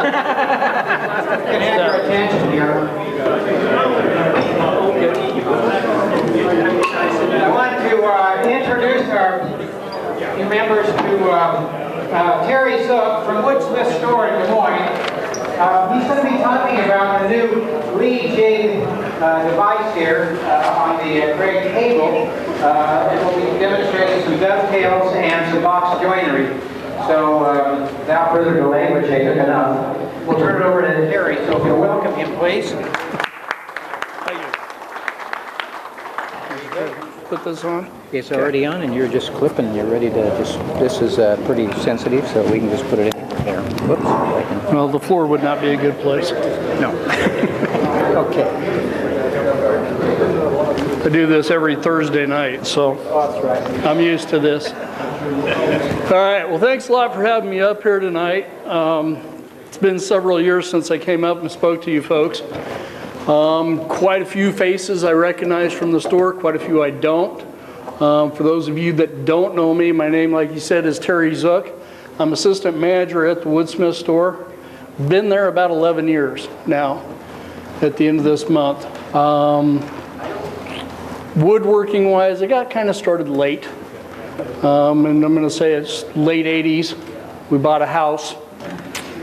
Can have your attention here. I want to introduce our new members to Terry Zook from Woodsmith store in Des Moines. He's going to be talking about the new lead jig device here on the gray table. And we'll be demonstrating some dovetails and some box joinery. So without further delay, which I took enough, we'll turn it over to Terry. So if you'll welcome him, please. Put this on? It's already on, and you're just clipping. You're ready to just. This is pretty sensitive, so we can just put it in there. Whoops. Well, the floor would not be a good place. No. Okay. I do this every Thursday night, so I'm used to this. All right. Well, thanks a lot for having me up here tonight. It's been several years since I came up and spoke to you folks. Quite a few faces I recognize from the store, quite a few I don't. For those of you that don't know me, my name, like you said, is Terry Zook. I'm assistant manager at the Woodsmith store. Been there about 11 years now at the end of this month. Woodworking wise, I got kind of started late. And I'm going to say it's late 80s. We bought a house.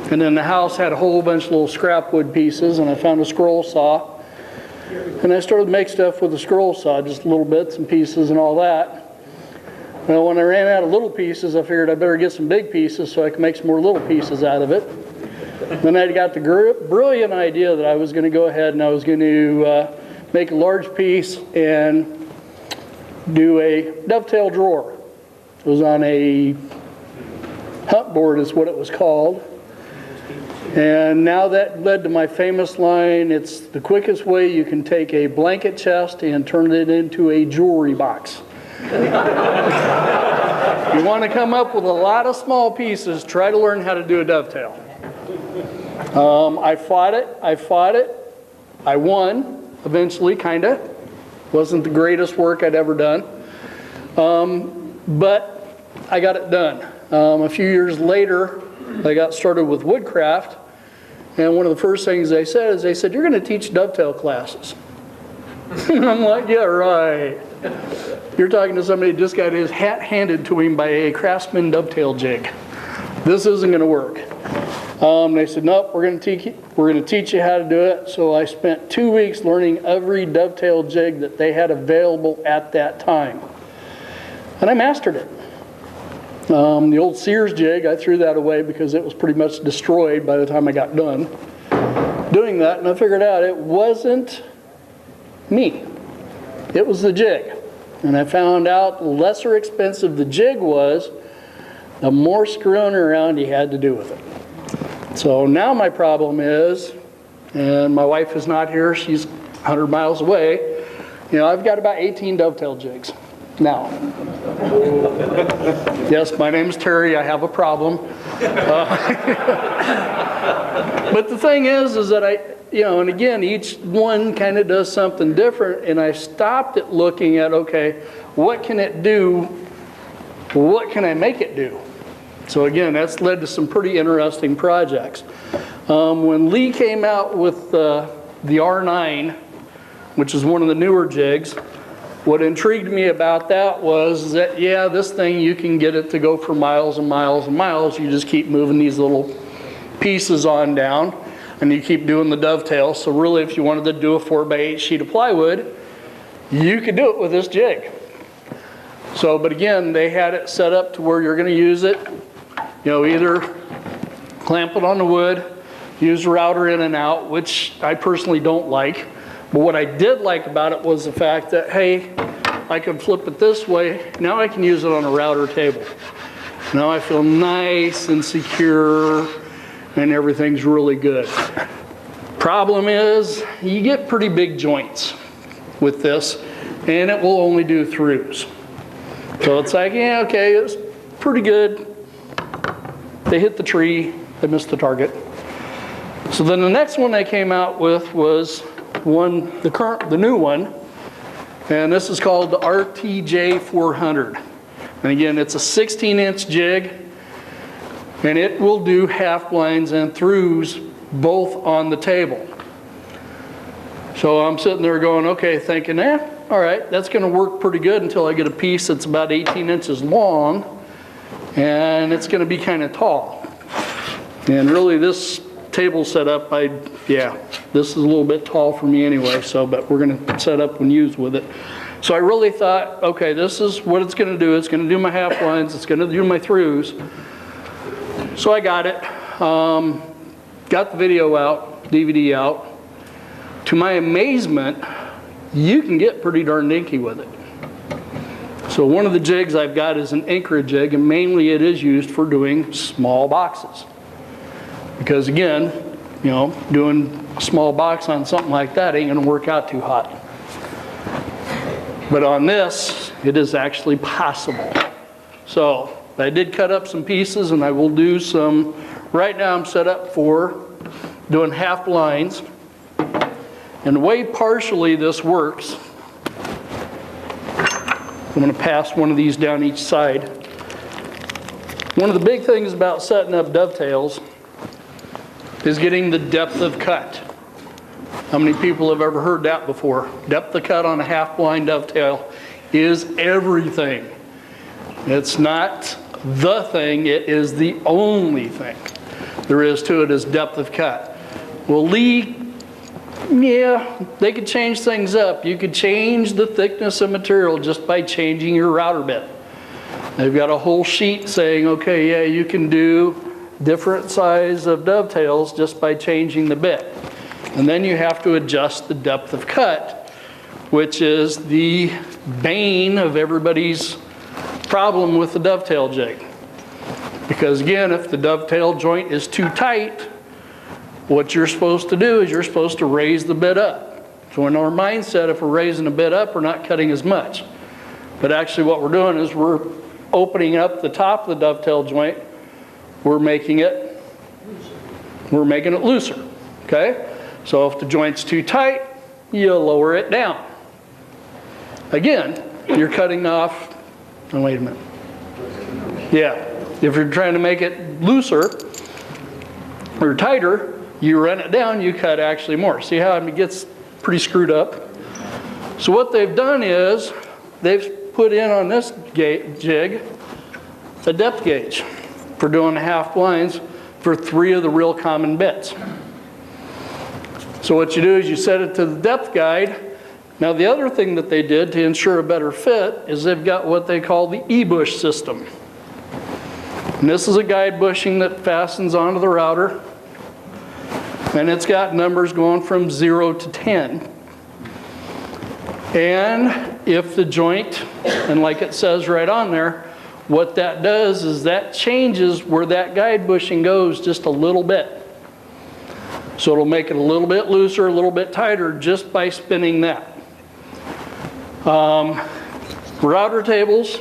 And then the house had a whole bunch of little scrap wood pieces, and I found a scroll saw. And I started to make stuff with the scroll saw, just little bits and pieces and all that. Well, when I ran out of little pieces, I figured I better get some big pieces so I can make some more little pieces out of it. Then I got the brilliant idea that I was going to go ahead and I was going to make a large piece and do a dovetail drawer. It was on a hump board is what it was called. And now that led to my famous line, it's the quickest way you can take a blanket chest and turn it into a jewelry box. You want to come up with a lot of small pieces, try to learn how to do a dovetail. I fought it. I won, eventually, kind of. Wasn't the greatest work I'd ever done. But I got it done. A few years later, I got started with woodcraft, and one of the first things they said is, you're going to teach dovetail classes. And I'm like, yeah, right. You're talking to somebody who just got his hat handed to him by a craftsman dovetail jig. This isn't going to work. They said, nope, we're going to teach you how to do it. So I spent 2 weeks learning every dovetail jig that they had available at that time. And I mastered it. The old Sears jig, I threw that away because it was pretty much destroyed by the time I got done doing that, and I figured out it wasn't me. It was the jig. And I found out the lesser expensive the jig was, the more screwing around you had to do with it. So now my problem is, and my wife is not here, she's 100 miles away, I've got about 18 dovetail jigs. Now, yes, my name is Terry. I have a problem. But the thing is that and again, each one kind of does something different, and I stopped at looking at, okay, what can it do? What can I make it do? So again, that's led to some pretty interesting projects. When Lee came out with the R9, which is one of the newer jigs, what intrigued me about that was that, yeah, this thing, you can get it to go for miles and miles and miles. You just keep moving these little pieces on down, and you keep doing the dovetail. So really, if you wanted to do a 4x8 sheet of plywood, you could do it with this jig. So, but again, they had it set up to where you're going to use it, either clamp it on the wood, use a router in and out, which I personally don't like. But what I did like about it was the fact that, hey, I can flip it this way. Now I can use it on a router table. Now I feel nice and secure, and everything's really good. Problem is, you get pretty big joints with this, and it will only do throughs. So it's like, yeah, okay, it's pretty good. They hit the tree, they missed the target. So then the next one they came out with was the new one, and this is called the RTJ 400. And again, it's a 16-inch jig. And it will do half blinds and throughs both on the table. So I'm sitting there going, okay, thinking, all right, that's going to work pretty good until I get a piece that's about 18 inches long, and it's going to be kind of tall. And really this table setup, this is a little bit tall for me anyway, but we're going to set up and use with it. So I really thought, okay, this is what it's going to do. It's going to do my half blinds, it's going to do my throughs. So I got it, got the video out, DVD out. To my amazement, you can get pretty darn dinky with it. So one of the jigs I've got is an anchorage jig, and mainly it is used for doing small boxes. Because again, you know, doing a small box on something like that ain't gonna work out too hot. But on this, it is actually possible. So I did cut up some pieces, and I will do some, right now I'm set up for doing half blinds. And the way partially this works, I'm going to pass one of these down each side. One of the big things about setting up dovetails is getting the depth of cut. How many people have ever heard that before? Depth of cut on a half blind dovetail is everything. It's not the thing, it is the only thing there is to it, is depth of cut. Well, Lee, yeah, they could change things up. You could change the thickness of material just by changing your router bit. They've got a whole sheet saying, okay, yeah, you can do different size of dovetails just by changing the bit. And then you have to adjust the depth of cut, which is the bane of everybody's problem with the dovetail jig. Because again, if the dovetail joint is too tight, what you're supposed to do is you're supposed to raise the bit up. So in our mindset, if we're raising the bit up, we're not cutting as much. But actually what we're doing is we're opening up the top of the dovetail joint. We're making it looser, okay? So if the joint's too tight, you lower it down. Again, you're cutting off, oh, wait a minute. Yeah, if you're trying to make it looser or tighter, you run it down, you cut actually more. See how it gets pretty screwed up? So what they've done is they've put in on this jig a depth gauge for doing half blinds for 3 of the real common bits. So what you do is you set it to the depth guide. Now the other thing that they did to ensure a better fit is they've got what they call the E-bush system. And this is a guide bushing that fastens onto the router. And it's got numbers going from 0 to 10. And if the joint, and like it says right on there, what that does is that changes where that guide bushing goes just a little bit. So it'll make it a little bit looser, a little bit tighter just by spinning that. Router tables,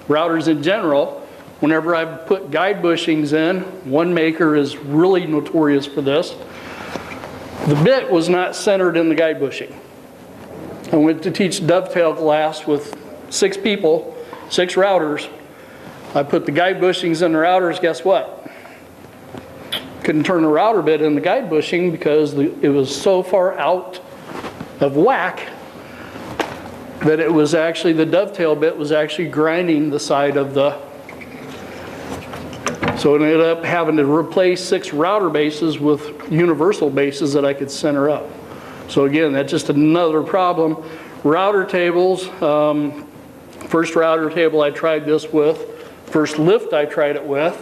routers in general, whenever I put guide bushings in, one maker is really notorious for this. The bit was not centered in the guide bushing. I went to teach dovetail class with 6 people, 6 routers. I put the guide bushings in the routers, guess what? Couldn't turn the router bit in the guide bushing because it was so far out of whack that it was actually, the dovetail bit was actually grinding the side of the, so it ended up having to replace 6 router bases with universal bases that I could center up. So again, that's just another problem. Router tables, first router table I tried this with, first lift I tried it with,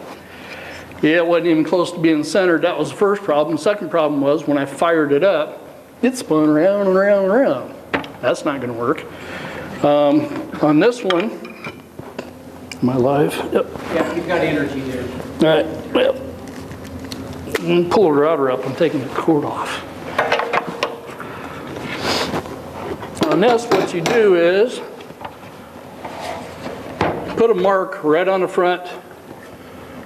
yeah, it wasn't even close to being centered. That was the first problem. The second problem was when I fired it up, it spun around and around and around. That's not going to work. On this one, am I live? Yep. Yeah, you've got energy there. All right, well, pull the router up, I'm taking the cord off. On this, what you do is put a mark right on the front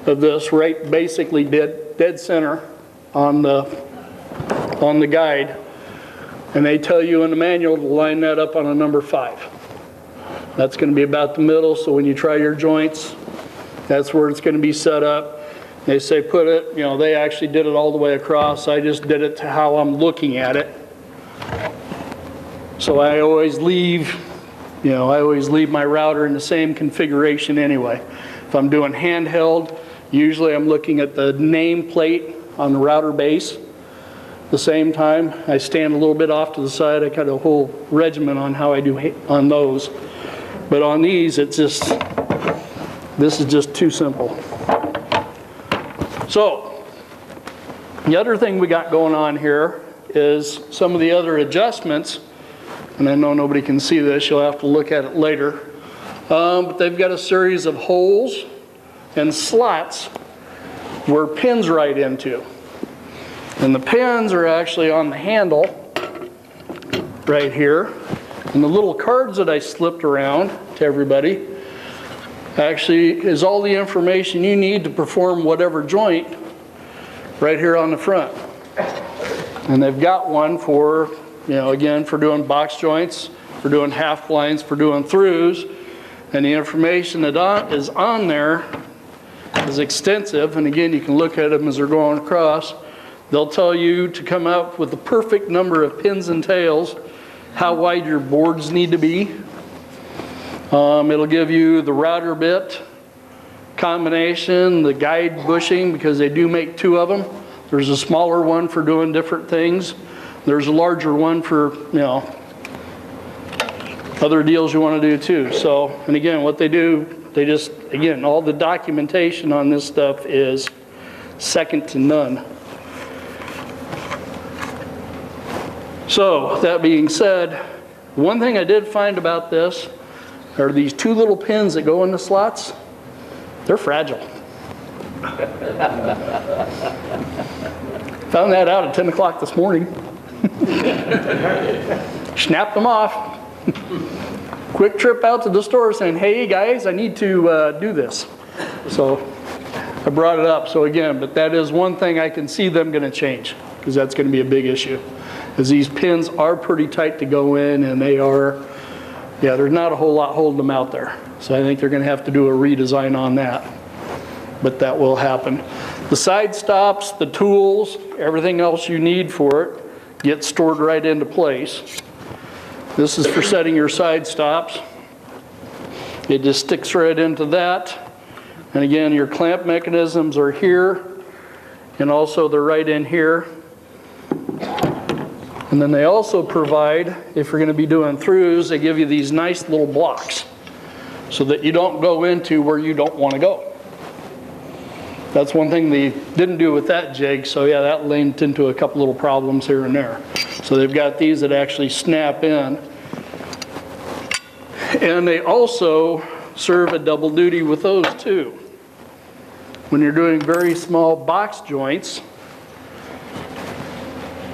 of this, right basically dead center on the guide, and they tell you in the manual to line that up on a number 5. That's going to be about the middle, so when you try your joints, that's where it's going to be set up. They say put it, you know, they actually did it all the way across. I just did it to how I'm looking at it. So I always leave, you know, I always leave my router in the same configuration anyway. If I'm doing handheld, usually I'm looking at the nameplate on the router base. At the same time, I stand a little bit off to the side. I got a whole regimen on how I do on those. But on these, it's just, this is just too simple. So, the other thing we got going on here is some of the other adjustments, and I know nobody can see this, you'll have to look at it later, but they've got a series of holes and slots where pins right into. And the pins are actually on the handle right here. And the little cards that I slipped around to everybody actually is all the information you need to perform whatever joint right here on the front. And they've got one for, you know, again, for doing box joints, for doing half blinds, for doing throughs. And the information that is on there is extensive. And again, you can look at them as they're going across. They'll tell you to come up with the perfect number of pins and tails, how wide your boards need to be. It'll give you the router bit combination, the guide bushing, because they do make two of them. There's a smaller one for doing different things. There's a larger one for, you know, other deals you want to do too. So, and again, what they do, they just, again, all the documentation on this stuff is second to none. So, that being said, one thing I did find about this are these two little pins that go in the slots. They're fragile. Found that out at 10 o'clock this morning. Snapped them off. Quick trip out to the store saying, hey guys, I need to do this. So I brought it up. So again, but that is one thing I can see them going to change, because that's going to be a big issue. Because these pins are pretty tight to go in, and they are, yeah, there's not a whole lot holding them out there. So I think they're going to have to do a redesign on that. But that will happen. The side stops, the tools, everything else you need for it gets stored right into place. This is for setting your side stops. It just sticks right into that. And again, your clamp mechanisms are here, and also they're right in here. And then they also provide, if you're going to be doing throughs, they give you these nice little blocks so that you don't go into where you don't want to go. That's one thing they didn't do with that jig, so yeah, that linked into a couple little problems here and there. So they've got these that actually snap in. And they also serve a double duty with those too. When you're doing very small box joints,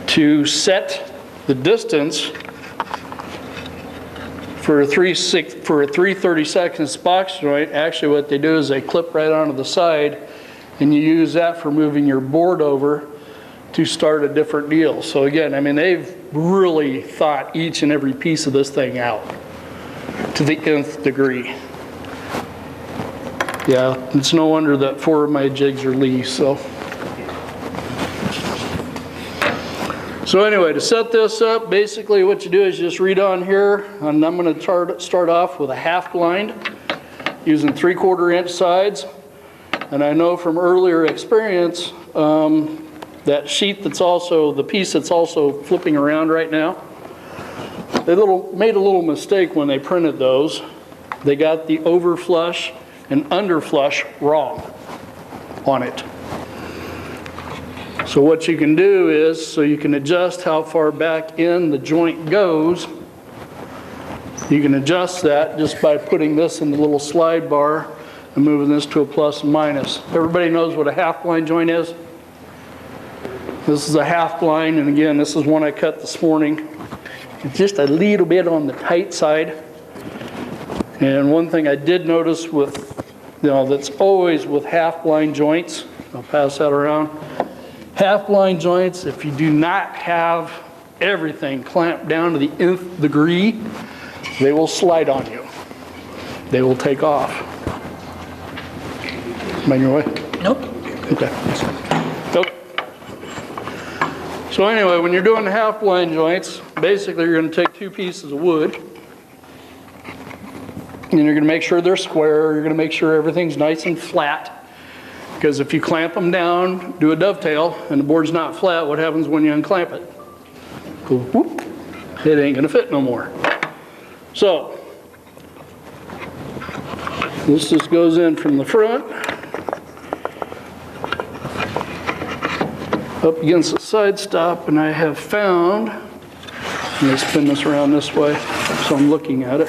to set the distance for a 3/32 box joint, actually what they do is they clip right onto the side, and you use that for moving your board over to start a different deal. So again, I mean, they've really thought each and every piece of this thing out to the nth degree. Yeah, it's no wonder that 4 of my jigs are Lee's, so. So anyway, to set this up, basically what you do is just read on here, and I'm going to start off with a half blind using 3/4 inch sides. And I know from earlier experience, that sheet that's also, the piece that's also flipping around right now, they made a little mistake when they printed those. They got the overflush and underflush wrong on it. So what you can do is, so you can adjust how far back in the joint goes, you can adjust that just by putting this in the little slide bar and moving this to a plus and minus. Everybody knows what a half blind joint is? This is a half blind, and again, this is one I cut this morning. It's just a little bit on the tight side. And one thing I did notice with, that's always with half blind joints, I'll pass that around. Half blind joints, if you do not have everything clamped down to the nth degree, they will slide on you. They will take off. Am I in your way? Nope. Okay. Okay. So anyway, when you're doing the half blind joints, basically you're going to take 2 pieces of wood, and you're going to make sure they're square. You're going to make sure everything's nice and flat, because if you clamp them down, do a dovetail, and the board's not flat, what happens when you unclamp it? Go whoop, it ain't going to fit no more. So this just goes in from the front, up against the side stop, and I have found, I'm going to spin this around this way so I'm looking at it.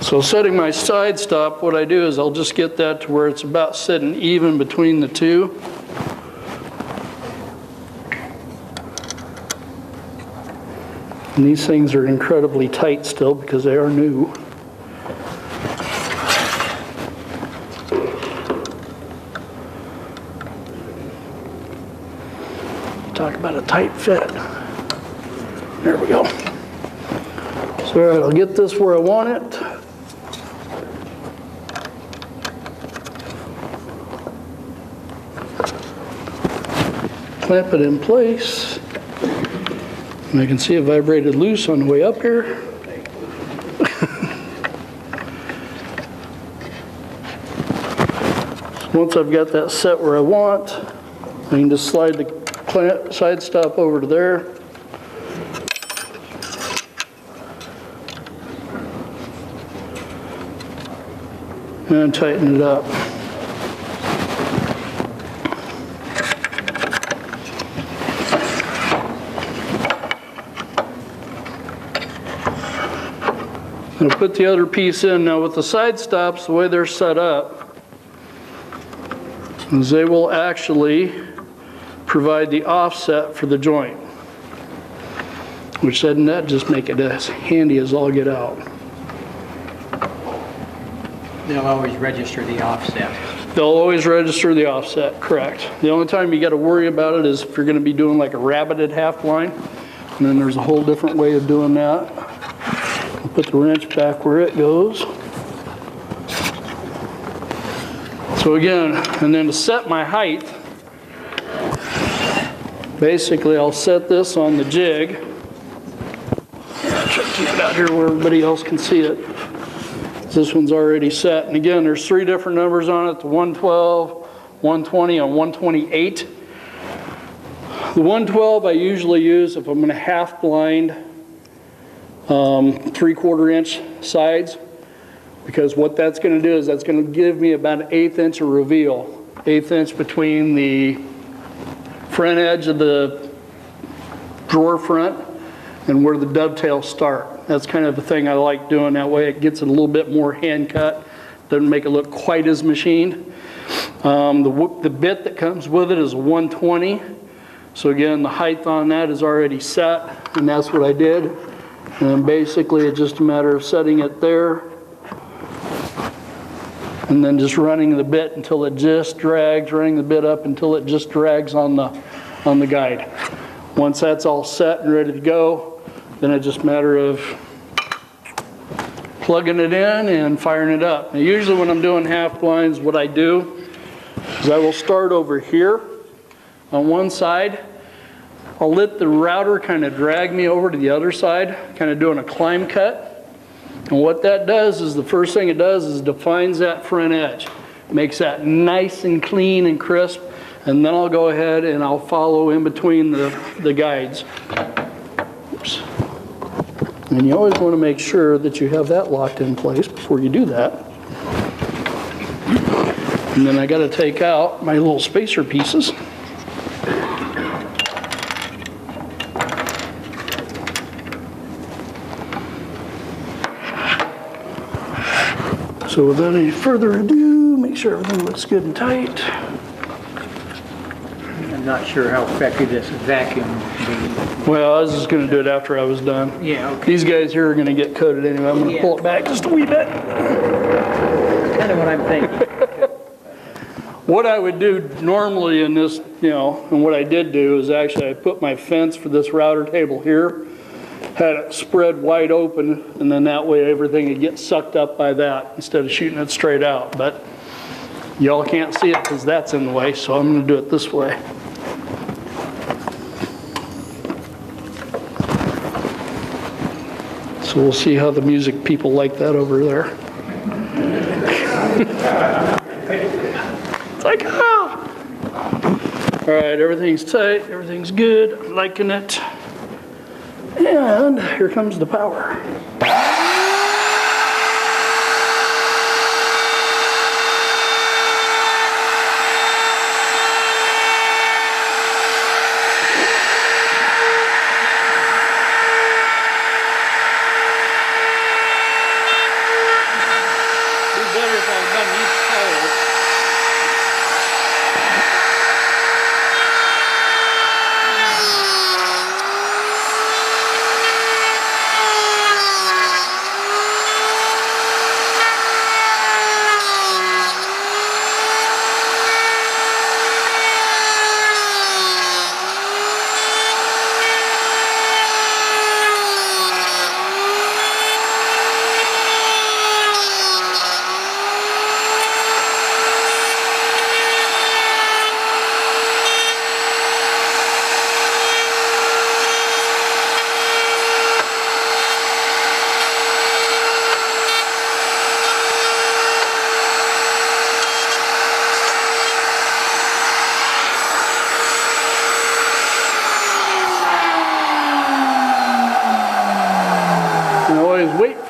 So setting my side stop, what I do is I'll just get that to where it's about sitting even between the two. And these things are incredibly tight still because they are new. Talk about a tight fit. There we go. So all right, I'll get this where I want it. Clamp it in place. And I can see it vibrated loose on the way up here. So once I've got that set where I want, I can just slide the side stop over to there. And tighten it up. I'll put the other piece in. Now with the side stops, the way they're set up is they will actually provide the offset for the joint, which doesn't that just make it as handy as all get out. They'll always register the offset. They'll always register the offset, correct. The only time you got to worry about it is if you're going to be doing like a rabbited half blind, and then there's a whole different way of doing that. I'll put the wrench back where it goes. So again, and then to set my height, basically I'll set this on the jig. Try to keep it out here where everybody else can see it. This one's already set. And again, there's 3 different numbers on it, the 112, 120, and 128. The 112 I usually use if I'm going to half blind 3/4 inch sides, because what that's going to do is that's going to give me about an 1/8 inch of reveal, 1/8 inch between the front edge of the drawer front and where the dovetails start. That's kind of the thing I like doing. That way it gets it a little bit more hand cut, doesn't make it look quite as machined. The bit that comes with it is a 120. So again, the height on that is already set, and that's what I did. And then basically it's just a matter of setting it there and then just running the bit until it just drags, running the bit up until it just drags on the guide. Once that's all set and ready to go, then it's just a matter of plugging it in and firing it up. Now usually when I'm doing half blinds, what I do is I will start over here on one side. I'll let the router kind of drag me over to the other side, kind of doing a climb cut. And what that does is the first thing it does is defines that front edge. Makes that nice and clean and crisp. And then I'll go ahead and I'll follow in between the guides. Oops. And you always want to make sure that you have that locked in place before you do that. And then I got to take out my little spacer pieces. So without any further ado, make sure everything looks good and tight. I'm not sure how effective this vacuum will be. Well, I was just going to do it after I was done. Yeah, okay. These guys here are going to get coated anyway. I'm going to pull it back just a wee bit. Kind of what I'm thinking. What I would do normally in this, and what I did do is actually I put my fence for this router table here, had it spread wide open, and then that way everything would get sucked up by that instead of shooting it straight out. But y'all can't see it because that's in the way, so I'm going to do it this way. So we'll see how the music people like that over there. It's like, ah! All right, everything's tight, everything's good, I'm liking it. And here comes the power.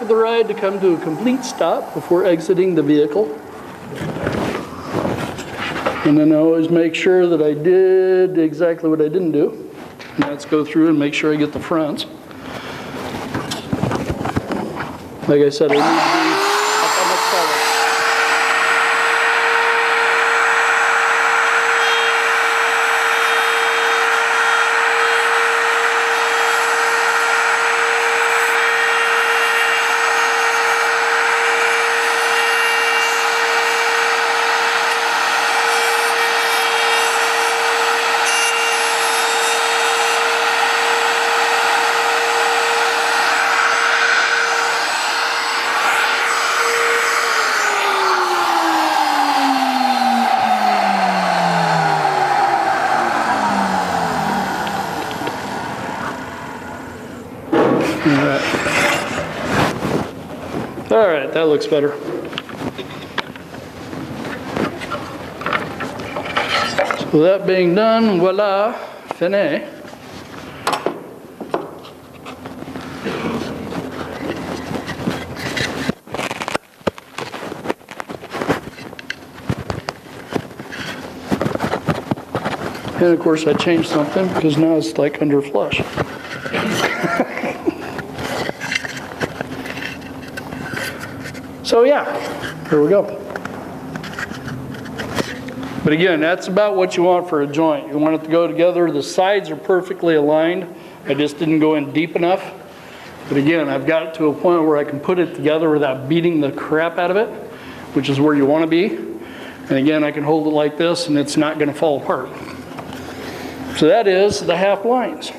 The ride to come to a complete stop before exiting the vehicle. And then I always make sure that I did exactly what I didn't do. And that's go through and make sure I get the fronts. Like I said, I need to be up on the color. All right, that looks better. So that being done, voila, fini. And of course I changed something because now it's like under flush. So yeah, here we go. But again, that's about what you want for a joint. You want it to go together. The sides are perfectly aligned. I just didn't go in deep enough. But again, I've got it to a point where I can put it together without beating the crap out of it, which is where you want to be. And again, I can hold it like this and it's not going to fall apart. So that is the half lines.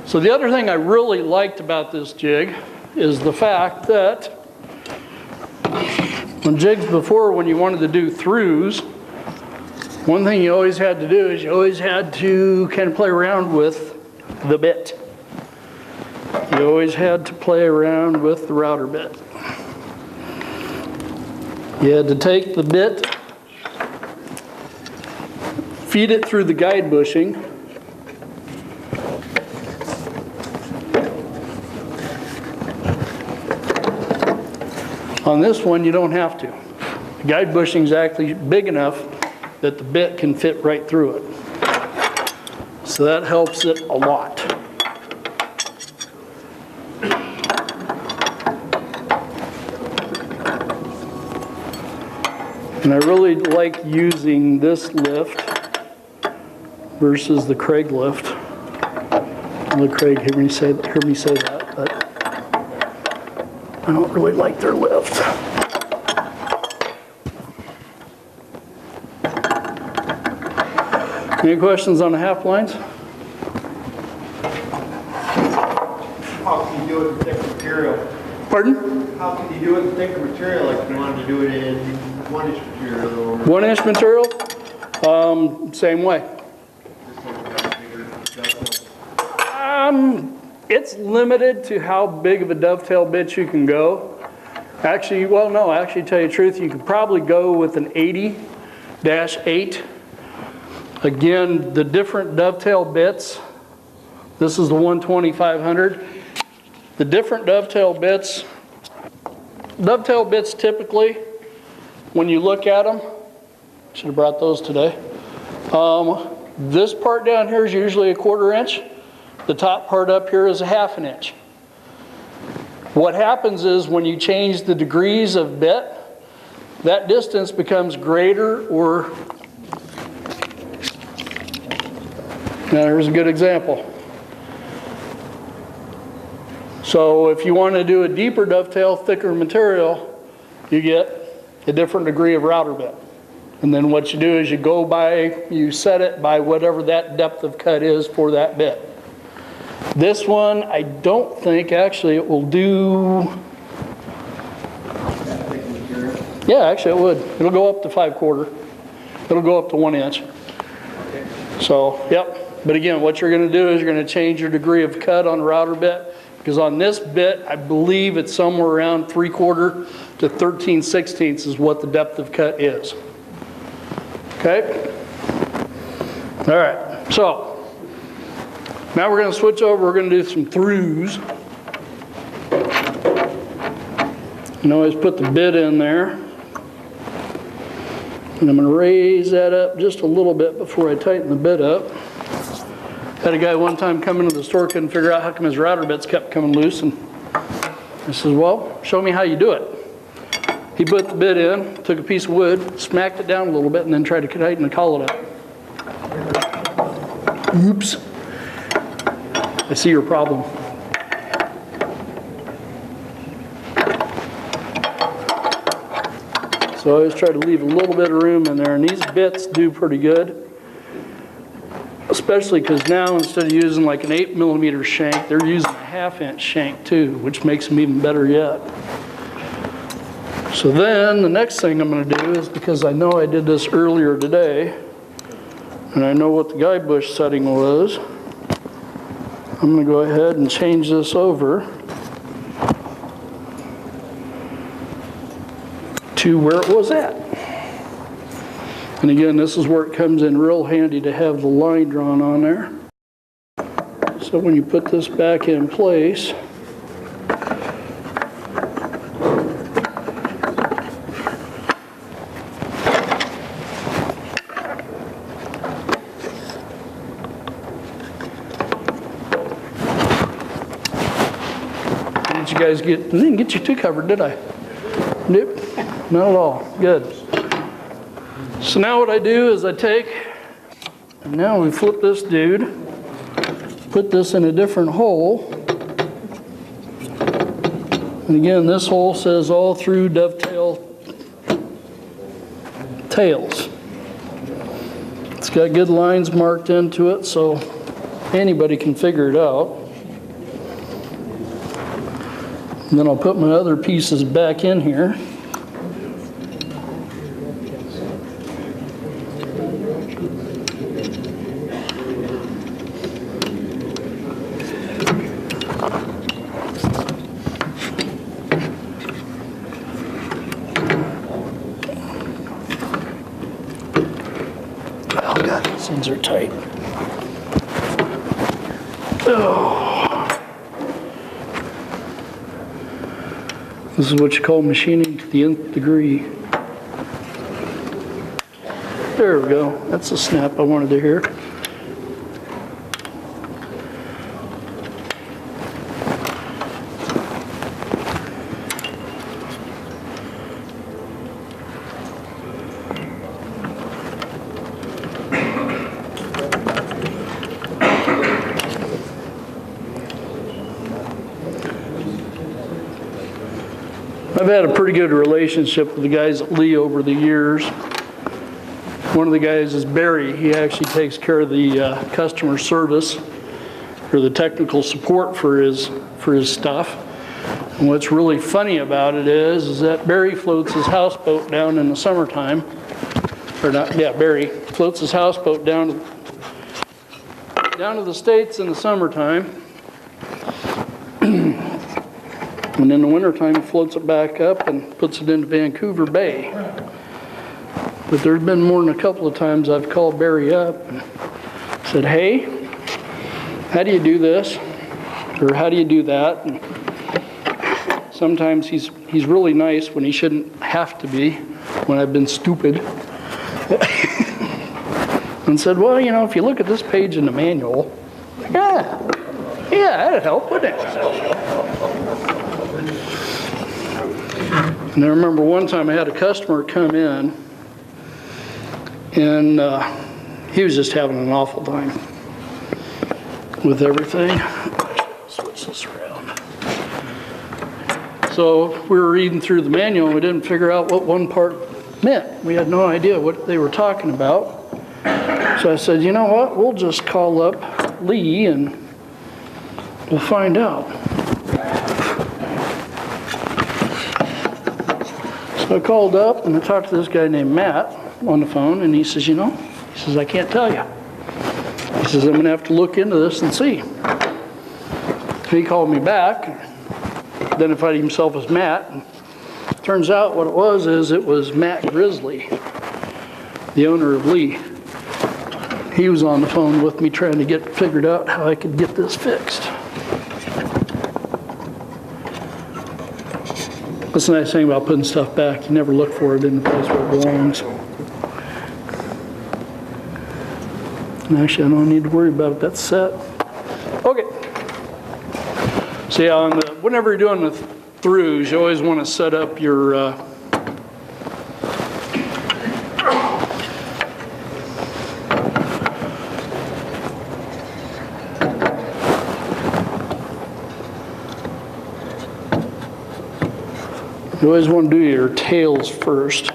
So the other thing I really liked about this jig is the fact that on jigs before, when you wanted to do throughs, one thing you always had to do is you always had to kind of play around with the bit. You always had to play around with the router bit. You had to take the bit, feed it through the guide bushing, on this one, you don't have to. The guide bushing is actually big enough that the bit can fit right through it. So that helps it a lot. And I really like using this lift versus the Craig lift. I'll let Craig hear me say that, but I don't really like their lift. Any questions on the half lines? can you do it with thicker material? Pardon? How can you do it with thicker material if you wanted to do it in 1-inch material? Or 1-inch material? Same way. It's limited to how big of a dovetail bit you can go. Actually, well, no, actually, tell you the truth, you could probably go with an 80-8. Again, the different dovetail bits, this is the 12500. The different dovetail bits typically, when you look at them, should have brought those today. This part down here is usually a 1/4 inch. The top part up here is a 1/2 inch. What happens is when you change the degrees of bit, that distance becomes greater or, now here's a good example. So if you want to do a deeper dovetail, thicker material, you get a different degree of router bit. And then what you do is you set it by whatever that depth of cut is for that bit. This one, I don't think, actually, it will do, yeah, actually it would. It'll go up to 5/4. It'll go up to 1 inch. So, yep. But again, what you're going to do is you're going to change your degree of cut on the router bit, because on this bit, I believe it's somewhere around 3/4 to 13/16 is what the depth of cut is. Okay? All right. So, now we're going to switch over, we're going to do some throughs. And always put the bit in there. And I'm going to raise that up just a little bit before I tighten the bit up. Had a guy one time come into the store, couldn't figure out how come his router bits kept coming loose. And I says, well, show me how you do it. He put the bit in, took a piece of wood, smacked it down a little bit, and then tried to tighten the collet up. Oops. I see your problem. So I always try to leave a little bit of room in there, and these bits do pretty good. Especially because now instead of using like an 8mm shank, they're using a 1/2 inch shank too, which makes them even better yet. So then the next thing I'm going to do is, because I know I did this earlier today, and I know what the guide bush setting was, I'm going to go ahead and change this over to where it was at. And again, this is where it comes in real handy to have the line drawn on there. So when you put this back in place, did you guys get, I didn't get you too covered, did I? Nope, not at all. Good. So now what I do is I take, and now we flip this dude, put this in a different hole. And again, this hole says all through dovetail tails. It's got good lines marked into it, so anybody can figure it out. And then I'll put my other pieces back in here. Oh God, these things are tight. Oh. This is what you call machining to the nth degree. There we go. That's the snap I wanted to hear. I've had a pretty good relationship with the guys at Lee over the years. One of the guys is Barry. He actually takes care of the customer service. or the technical support for his stuff. And what's really funny about it is that Barry floats his houseboat down in the summertime, or not, yeah, Barry floats his houseboat down to the States in the summertime. And in the wintertime, he floats it back up and puts it into Vancouver Bay. But there's been more than a couple of times I've called Barry up and said, hey, how do you do this? Or how do you do that? And sometimes he's really nice when he shouldn't have to be, when I've been stupid. And said, well, you know, if you look at this page in the manual, yeah, that'd help, wouldn't it? And I remember one time I had a customer come in, and he was just having an awful time with everything. Switch this around. So we were reading through the manual and we didn't figure out what one part meant. We had no idea what they were talking about. So I said, you know what, we'll just call up Lee and we'll find out. So I called up and I talked to this guy named Matt on the phone, and he says, you know, he says, I can't tell you. He says, I'm going to have to look into this and see. He called me back, identified himself as Matt. And turns out what it was Matt Grizzly, the owner of Lee. He was on the phone with me trying to get figured out how I could get this fixed. That's the nice thing about putting stuff back. You never look for it in the place where it belongs. And actually, I don't need to worry about it. That's set. Okay. So yeah, whenever you're doing the throughs, you always want to set up your you always want to do your tails first.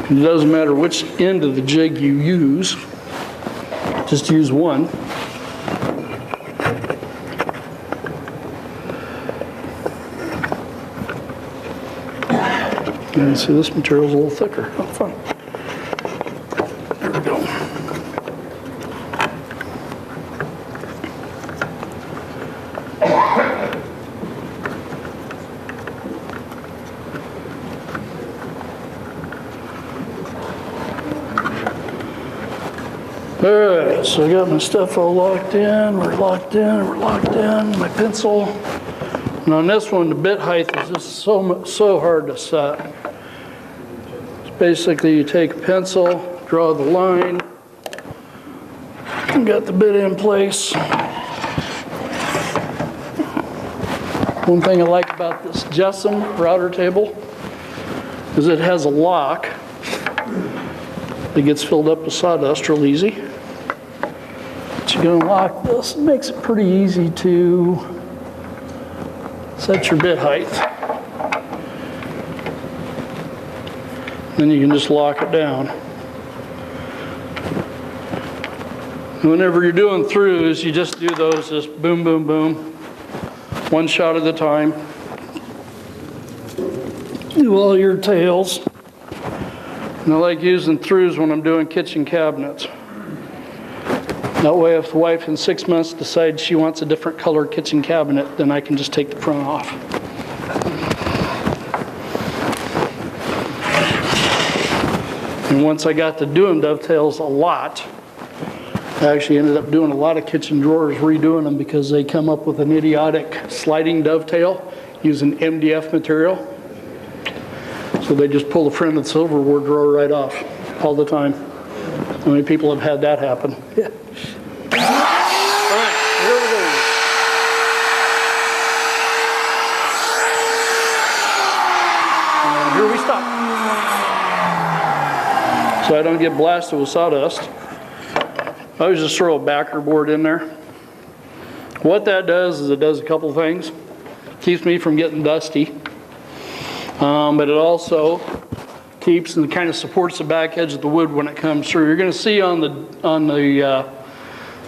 It doesn't matter which end of the jig you use, just use one. And see, this material's a little thicker. Oh, fun. There we go. All right, so I got my stuff all locked in. We're locked in. My pencil. And on this one, the bit height is just so hard to set. Basically, you take a pencil, draw the line, and got the bit in place. One thing I like about this Jessen router table is it has a lock that gets filled up with sawdust real easy. But you're going to lock this. It makes it pretty easy to set your bit height. Then you can just lock it down. And whenever you're doing throughs, you just do those, just boom, boom, boom, one shot at a time. Do all your tails. And I like using throughs when I'm doing kitchen cabinets. That way, if the wife in 6 months decides she wants a different color kitchen cabinet, then I can just take the front off. And once I got to doing dovetails a lot, I actually ended up doing a lot of kitchen drawers, redoing them because they come up with an idiotic sliding dovetail using MDF material. So they just pull the front of the silverware drawer right off all the time. How many people have had that happen? Yeah. All right, here we go. And here we stop. So I don't get blasted with sawdust. I always just throw a backer board in there, What that does is it does a couple things. Keeps me from getting dusty, but it also keeps and kind of supports the back edge of the wood when it comes through. You're going to see on the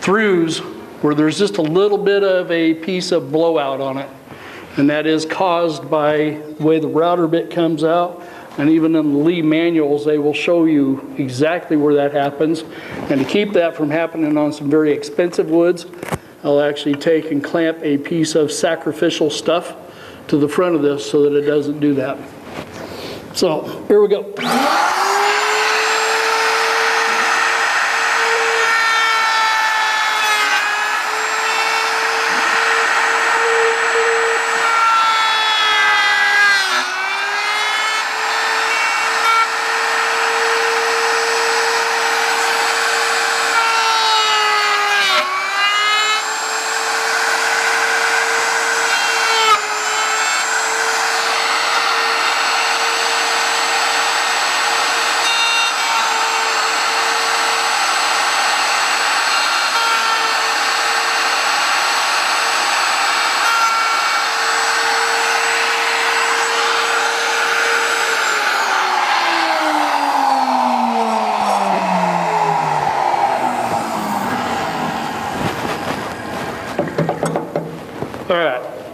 throughs where there's just a little bit of a piece of blowout on it, and that is caused by the way the router bit comes out. And even in the Lee manuals, they will show you exactly where that happens. And to keep that from happening on some very expensive woods, I'll actually take and clamp a piece of sacrificial stuff to the front of this so that it doesn't do that. So here we go.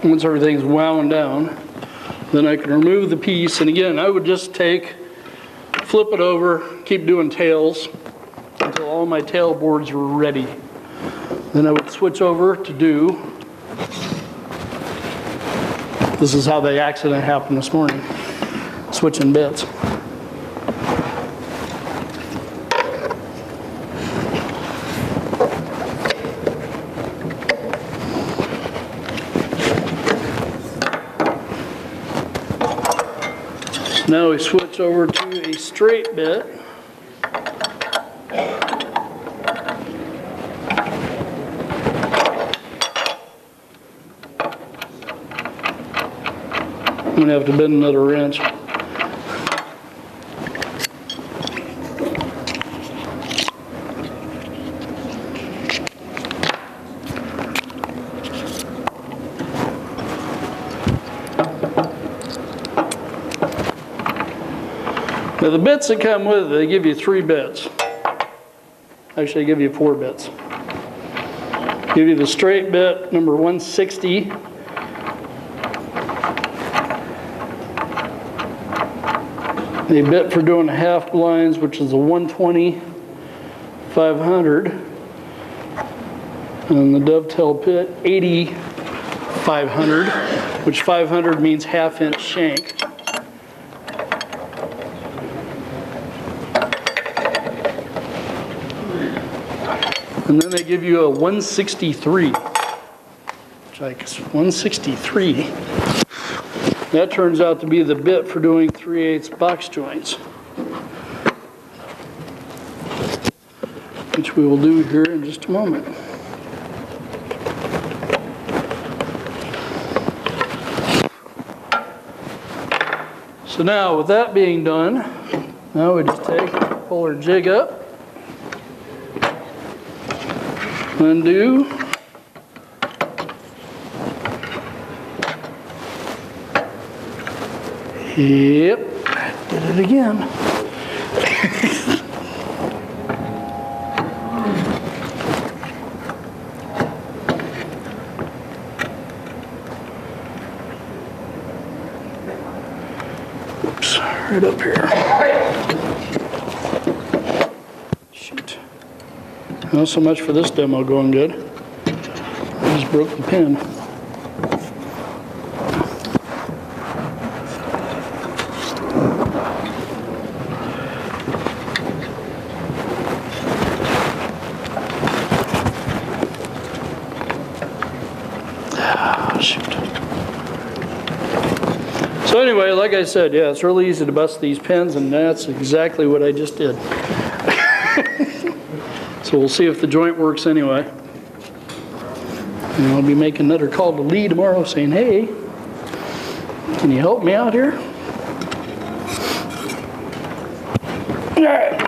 Once everything's wound down, then I can remove the piece. And again, I would just flip it over, keep doing tails until all my tail boards were ready. Then I would switch over to do, this is how the accident happened this morning, switching bits. Now we switch over to a straight bit. I'm going to have to bend another wrench. Now the bits that come with it, they give you 3 bits. Actually, they give you 4 bits. Give you the straight bit, number 160. The bit for doing half blinds, which is a 120, 500. And the dovetail bit, 80, 500, which 500 means half-inch shank. And then they give you a 163, which I guess 163. That turns out to be the bit for doing 3/8 box joints, which we will do here in just a moment. So now with that being done, now we just pull our jig up, undo, yep, did it again. Oops, right up here. Shoot. Not so much for this demo going good. I just broke the pin. Shoot. So anyway, like I said, yeah, it's really easy to bust these pins, and that's exactly what I just did. So we'll see if the joint works anyway. And I'll be making another call to Lee tomorrow saying, hey, can you help me out here? All right.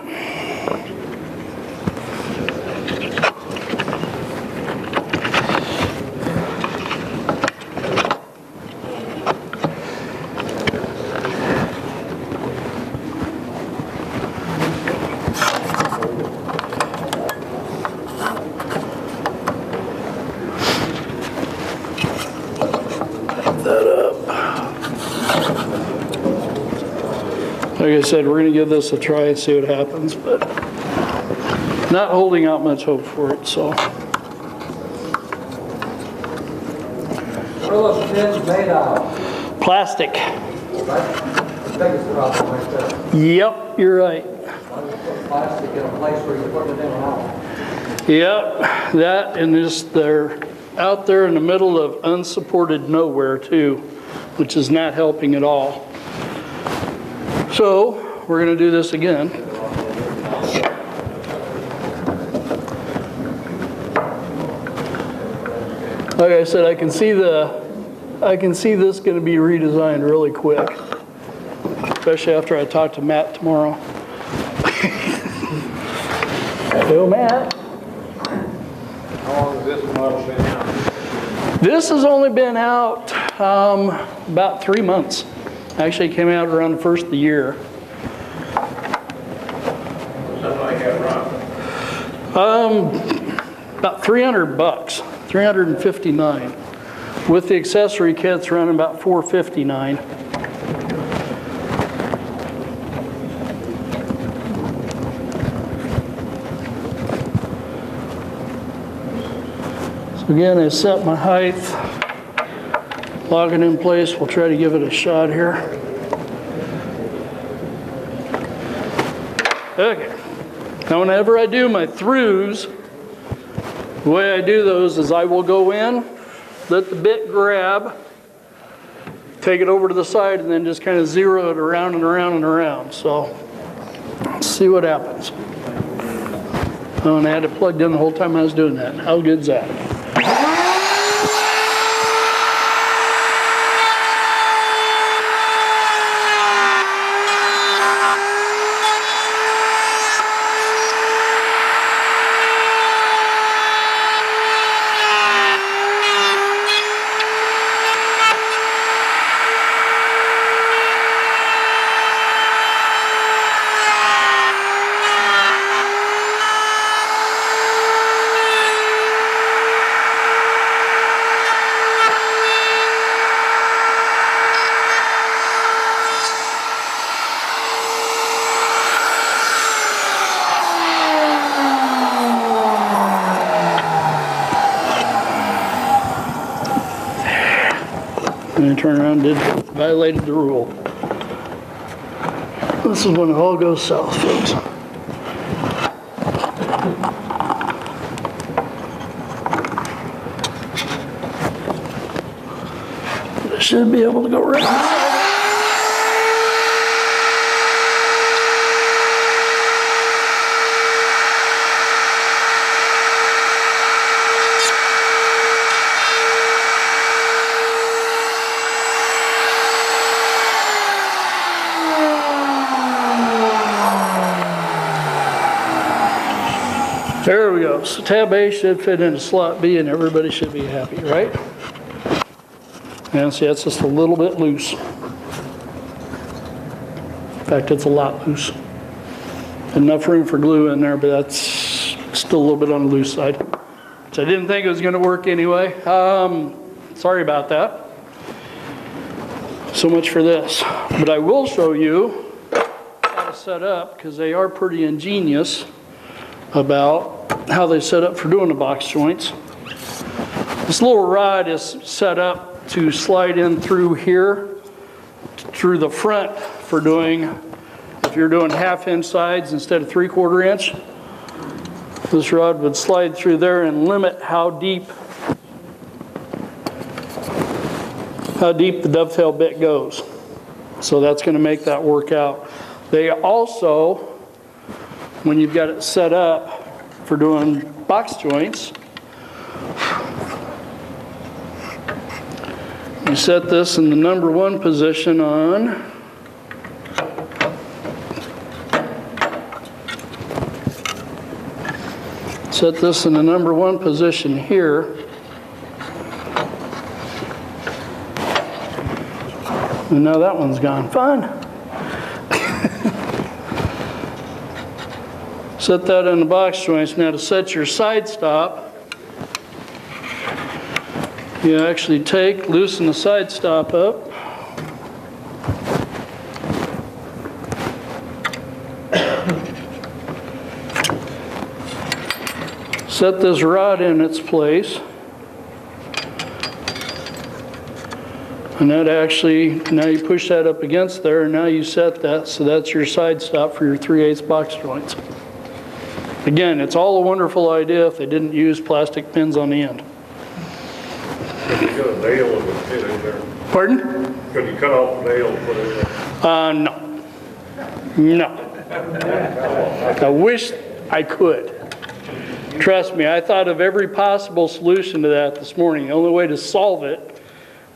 Like I said, we're gonna give this a try and see what happens, but not holding out much hope for it, so. What are those pins made out of? Plastic. Biggest problem right there. Yep, you're right. Why do you put plastic in a place where you put it in and out? Yep, that and just they're out there in the middle of unsupported nowhere too, which is not helping at all. So we're gonna do this again. Like I said, I can see this gonna be redesigned really quick, especially after I talk to Matt tomorrow. Hello, Matt. How long has this model been out? This has only been out about 3 months. Actually, it came out around the first of the year. Something like that, About $300, $359. With the accessory kits, running about $459. So again, I set my height, lock it in place. We'll try to give it a shot here. Okay. Now whenever I do my throughs, the way I do those is I will go in, let the bit grab, take it over to the side, and then just kind of zero it around and around and around. So let's see what happens. Oh, and I had it plugged in the whole time I was doing that. How good's that? And I turned around and violated the rule. This is when it all goes south, folks. I should be able to go right. There we go. So tab A should fit into slot B and everybody should be happy, right? And see, that's just a little bit loose. In fact, it's a lot loose. Enough room for glue in there, but that's still a little bit on the loose side. So I didn't think it was going to work anyway. Sorry about that. So much for this. But I will show you how to set up, because they are pretty ingenious about how they set up for doing the box joints. This little rod is set up to slide in through here, through the front for doing, if you're doing 1/2-inch sides instead of 3/4 inch, this rod would slide through there and limit how deep the dovetail bit goes. So that's going to make that work out. They also, when you've got it set up for doing box joints, you set this in the number 1 position on set this in the number 1 position here. And now that one's gone. Fun. Set that in the box joints. Now to set your side stop, you actually loosen the side stop up. set this rod in its place. And that actually, now you push that up against there, and now you set that, so that's your side stop for your 3/8 box joints. Again, it's all a wonderful idea if they didn't use plastic pins on the end. Could you cut a nail and put it in there? Pardon? Could you cut off a nail and put it in there? No. No. I wish I could. Trust me, I thought of every possible solution to that this morning. The only way to solve it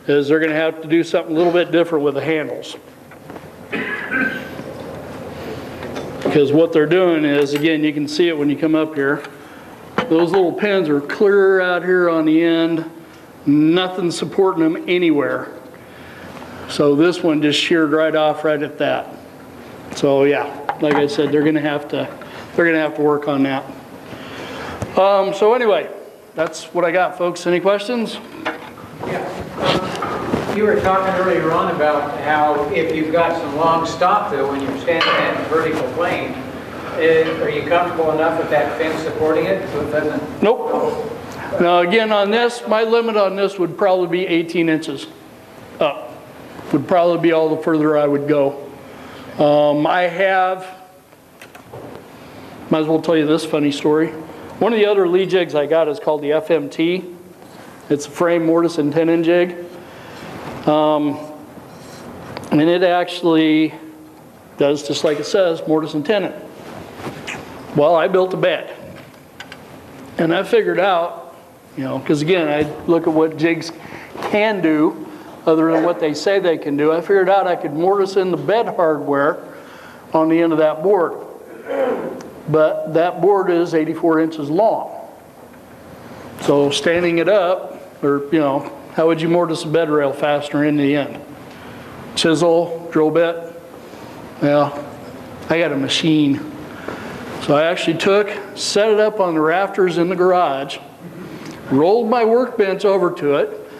is they're going to have to do something a little bit different with the handles. Because what they're doing is, again, you can see it when you come up here. Those little pins are clear out here on the end. Nothing supporting them anywhere. So this one just sheared right off right at that. So yeah, like I said, they're going to have to work on that. So anyway, that's what I got, folks. Any questions? Yeah. You were talking earlier on about how if you've got some long stop though when you're standing at the vertical plane, are you comfortable enough with that fence supporting it so it doesn't? Nope. Now again, on this, my limit on this would probably be 18 inches up. Would probably be all the further I would go. Might as well tell you this funny story. One of the other lead jigs I got is called the FMT. It's a frame, mortise, and tenon jig. And it actually does just like it says, mortise and tenon. Well, I built a bed. And I figured out, you know, because again, I look at what jigs can do other than what they say they can do. I figured out I could mortise in the bed hardware on the end of that board. But that board is 84 inches long. So standing it up, or you know, how would you mortise a bed rail fastener in the end? Chisel, drill bit? Well, I got a machine. So I actually set it up on the rafters in the garage, rolled my workbench over to it,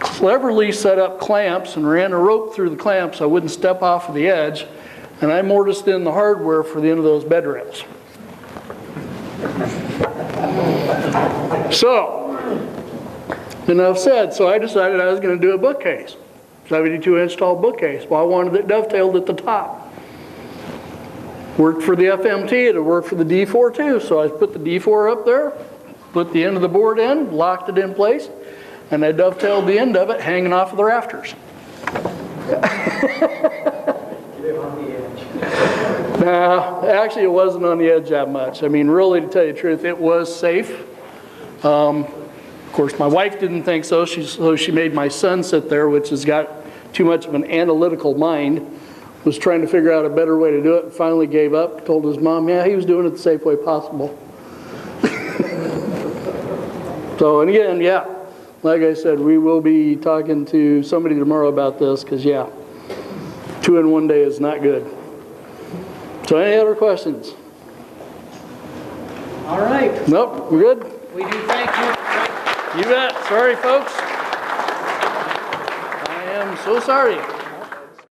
cleverly set up clamps and ran a rope through the clamps so I wouldn't step off of the edge, and I mortised in the hardware for the end of those bed rails. So, enough said. So I decided I was going to do a bookcase, 72-inch tall bookcase. Well, I wanted it dovetailed at the top. Worked for the FMT, it worked for the D4 too. So I put the D4 up there, put the end of the board in, locked it in place, and I dovetailed the end of it hanging off of the rafters. No, actually it wasn't on the edge that much. I mean, really, to tell you the truth, it was safe. Of course, my wife didn't think so. So she made my son sit there, which has got too much of an analytical mind, was trying to figure out a better way to do it, and finally gave up, told his mom, yeah, he was doing it the safe way possible. So, and again, yeah, like I said, we will be talking to somebody tomorrow about this, because yeah, 2 in 1 day is not good. So any other questions? All right. Nope, we're good? We do thank you. You bet. Sorry, folks. I am so sorry.